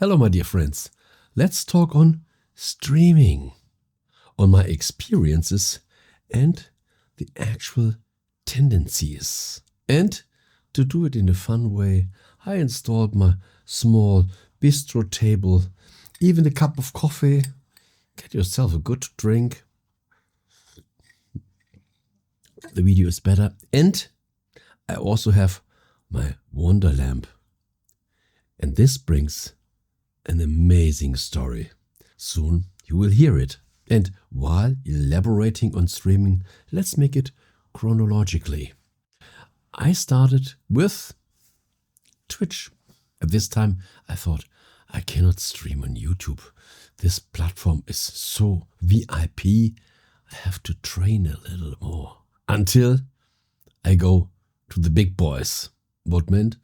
Hello, my dear friends. Let's talk on streaming, on my experiences and the actual tendencies. And to do it in a fun way, I installed my small bistro table, even a cup of coffee. Get yourself a good drink. The video is better. And I also have my wonder lamp. And this brings an amazing story. Soon you will hear it. And while elaborating on streaming, let's make it chronologically. I started with Twitch. At this time, I thought, I cannot stream on YouTube. This platform is so VIP. I have to train a little more. Until I go to the big boys. What meant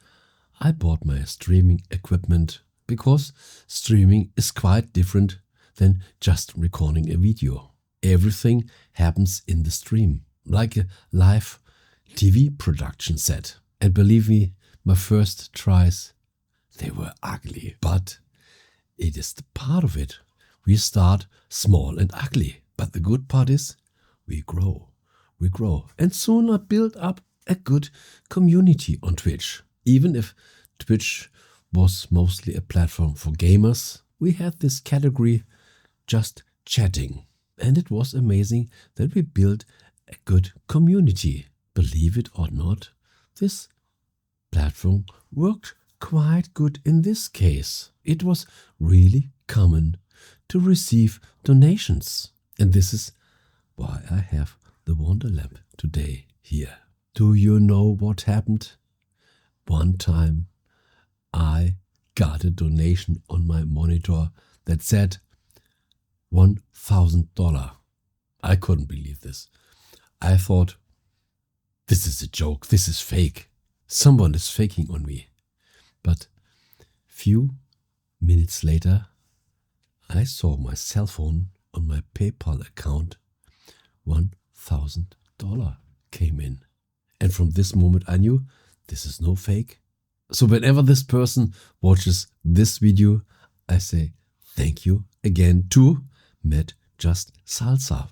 I bought my streaming equipment because streaming is quite different than just recording a video. Everything happens in the stream, like a live TV production set. And believe me, my first tries, they were ugly. But it is the part of it. We start small and ugly. But the good part is we grow. We grow. And soon I built up a good community on Twitch. Even if Twitch was mostly a platform for gamers, we had this category just chatting. And it was amazing that we built a good community. Believe it or not, this platform worked quite good in this case. It was really common to receive donations. And this is why I have the Wonder Lamp today here. Do you know what happened? One time I got a donation on my monitor that said $1,000. I couldn't believe this. I thought, this is a joke, this is fake. Someone is faking on me. But few minutes later, I saw my cell phone on my PayPal account. $1,000 came in. And from this moment I knew this is no fake. So whenever this person watches this video, I say thank you again to Matt Just Salsa.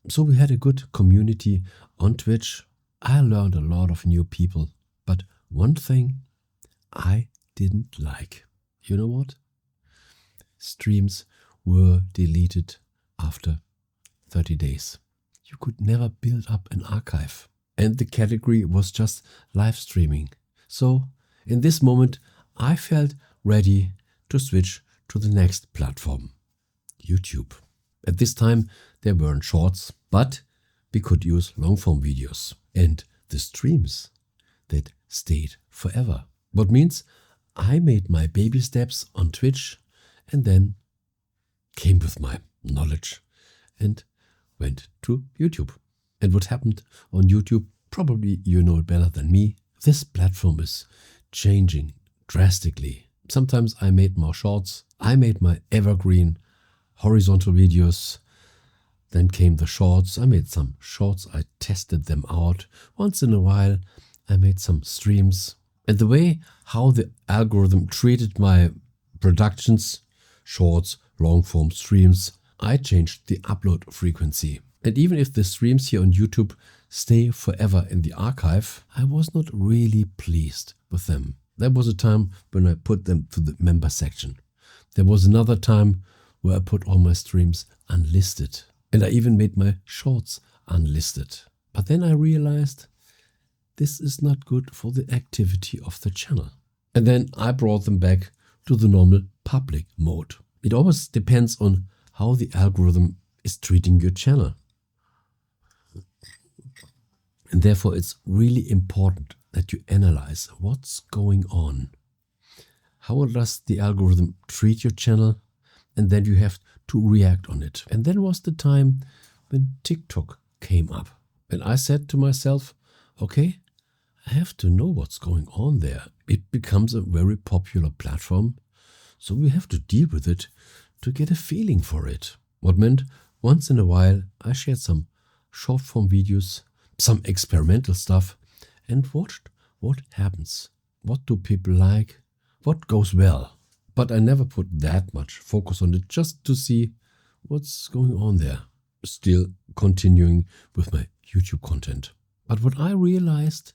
So we had a good community on Twitch. I learned a lot of new people. But one thing I didn't like. You know what? Streams were deleted after 30 days. You could never build up an archive. And the category was just live streaming. So in this moment, I felt ready to switch to the next platform, YouTube. At this time, there weren't shorts, but we could use long-form videos. And the streams that stayed forever. What means I made my baby steps on Twitch and then came with my knowledge and went to YouTube. And what happened on YouTube, probably you know it better than me. This platform is changing drastically. Sometimes I made more shorts. I made my evergreen horizontal videos. Then came the shorts. I made some shorts. I tested them out. Once in a while, I made some streams. And the way how the algorithm treated my productions, shorts, long form streams, I changed the upload frequency. And even if the streams here on YouTube stay forever in the archive, I was not really pleased with them. There was a time when I put them to the member section. There was another time where I put all my streams unlisted. And I even made my shorts unlisted. But then I realized this is not good for the activity of the channel. And then I brought them back to the normal public mode. It always depends on how the algorithm is treating your channel. And therefore it's really important that you analyze what's going on. How does the algorithm treat your channel? And then you have to react on it. And then was the time when TikTok came up. And I said to myself, okay, I have to know what's going on there. It becomes a very popular platform. So we have to deal with it to get a feeling for it. What meant once in a while I shared some short form videos, some experimental stuff, and watched what happens. What do people like? What goes well? but I never put that much focus on it just to see what's going on there. Still continuing with my YouTube content. But what I realized,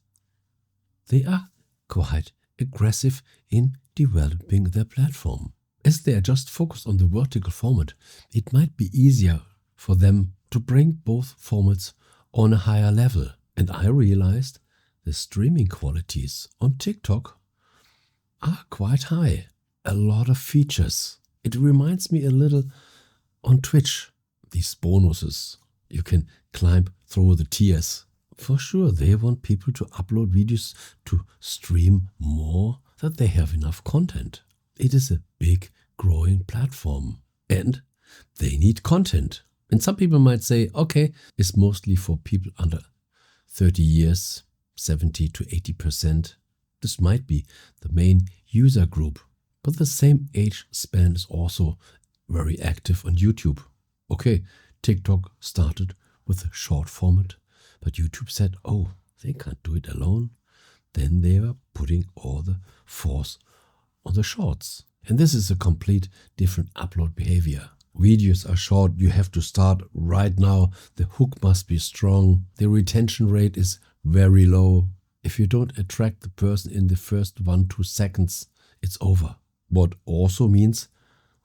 they are quite aggressive in developing their platform. As they are just focused on the vertical format, it might be easier for them to bring both formats on a higher level. And I realized the streaming qualities on TikTok are quite high. A lot of features. It reminds me a little on Twitch. These bonuses. You can climb through the tiers. For sure, they want people to upload videos to stream more, that they have enough content. It is a big growing platform and they need content. And some people might say, okay, it's mostly for people under 30 years, 70 to 80%. This might be the main user group, but the same age span is also very active on YouTube. Okay, TikTok started with a short format, but YouTube said, oh, they can't do it alone. Then they were putting all the force on the shorts. And this is a complete different upload behavior. Videos are short, you have to start right now. The hook must be strong. The retention rate is very low. If you don't attract the person in the first 1-2 seconds, it's over. What also means,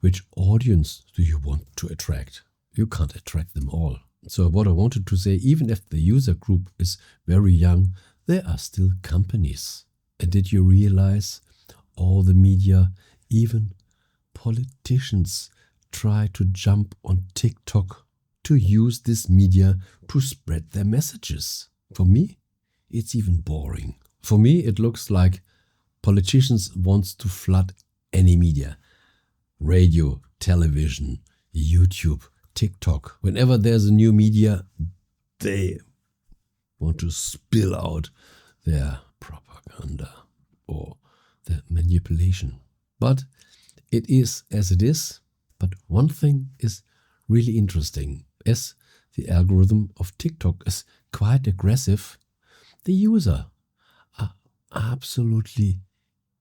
which audience do you want to attract? You can't attract them all. So what I wanted to say, even if the user group is very young, there are still companies. And did you realize all the media, even politicians, try to jump on TikTok to use this media to spread their messages? For me, it's even boring. For me, it looks like politicians want to flood any media. Radio, television, YouTube, TikTok. Whenever there's a new media, they want to spill out their propaganda or their manipulation. But it is as it is. But one thing is really interesting. As the algorithm of TikTok is quite aggressive, the user are absolutely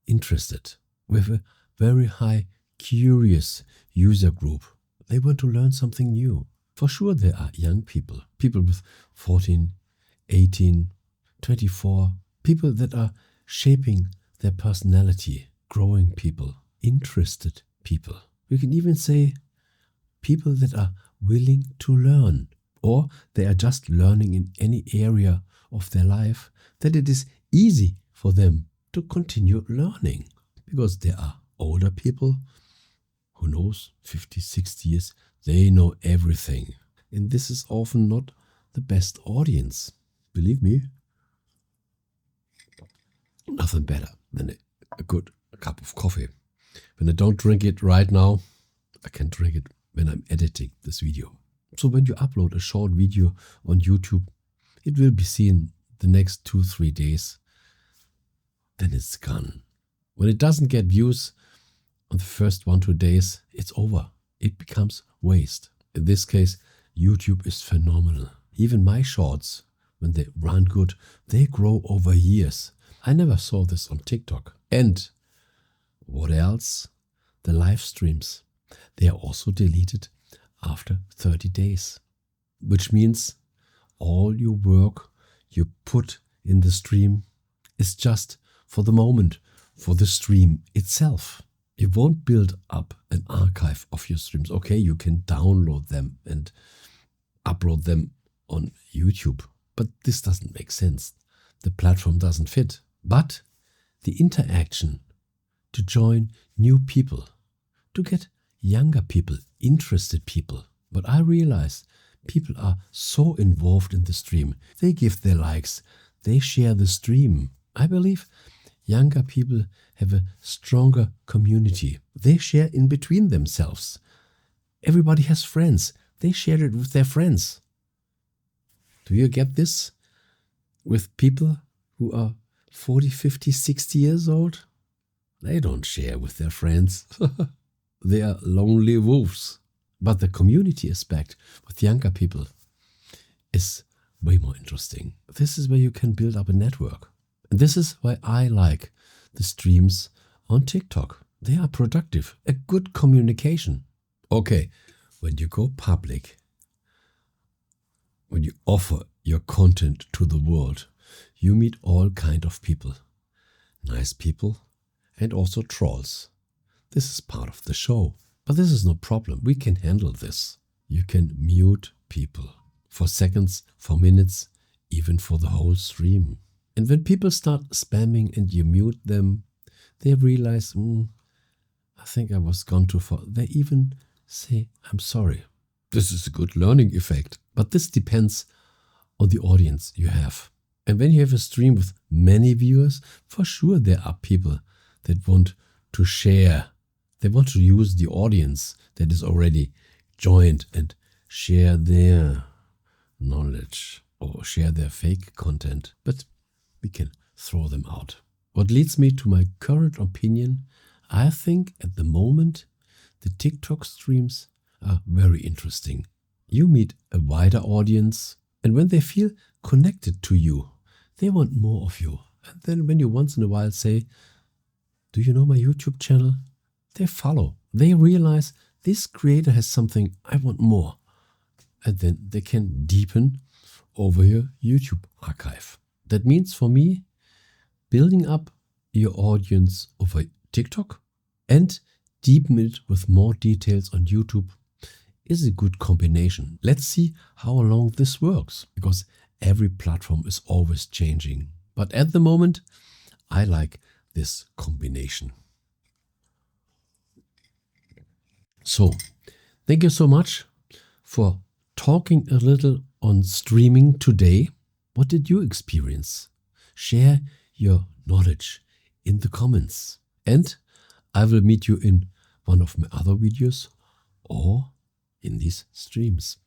interested with a very high curious user group. They want to learn something new. For sure there are young people, people with 14, 18, 24, people that are shaping their personality, growing people, interested people. We can even say people that are willing to learn, or they are just learning in any area of their life, that it is easy for them to continue learning. Because there are older people, who knows, 50, 60 years, they know everything. And this is often not the best audience. Believe me, nothing better than a good cup of coffee. When I don't drink it right now, I can drink it when I'm editing this video. So when you upload a short video on YouTube, it will be seen the next 2-3 days. Then it's gone. When it doesn't get views on the first 1-2 days, it's over. It becomes waste. In this case, YouTube is phenomenal. Even my shorts, when they run good, they grow over years. I never saw this on TikTok. And what else? The live streams. They are also deleted after 30 days. Which means all your work you put in the stream is just for the moment, for the stream itself. You won't build up an archive of your streams. Okay, you can download them and upload them on YouTube. But this doesn't make sense. The platform doesn't fit. But the interaction to join new people, to get younger people, interested people. But I realize people are so involved in the stream. They give their likes. They share the stream. I believe younger people have a stronger community. They share in between themselves. Everybody has friends. They share it with their friends. Do you get this? With people who are 40, 50, 60 years old? They don't share with their friends. They are lonely wolves. But the community aspect with younger people is way more interesting. This is where you can build up a network. And this is why I like the streams on TikTok. They are productive. A good communication. Okay, when you go public, when you offer your content to the world, you meet all kind of people. Nice people and also trolls. This is part of the show. But this is no problem. We can handle this. You can mute people for seconds, for minutes, even for the whole stream. And when people start spamming and you mute them, they realize, I think I was gone too far. They even say, I'm sorry. This is a good learning effect. But this depends on the audience you have. And when you have a stream with many viewers, for sure there are people that want to share. They want to use the audience that is already joined and share their knowledge or share their fake content. But we can throw them out. What leads me to my current opinion, I think at the moment the TikTok streams are very interesting. You meet a wider audience, and when they feel connected to you, they want more of you. And then when you once in a while say, do you know my YouTube channel? They follow. They realize this creator has something, I want more. And then they can deepen over your YouTube archive. That means for me, building up your audience over TikTok and deepen it with more details on YouTube is a good combination. Let's see how long this works, because every platform is always changing. But at the moment, I like this combination. So, thank you so much for talking a little on streaming today. What did you experience? Share your knowledge in the comments. And I will meet you in one of my other videos or in these streams.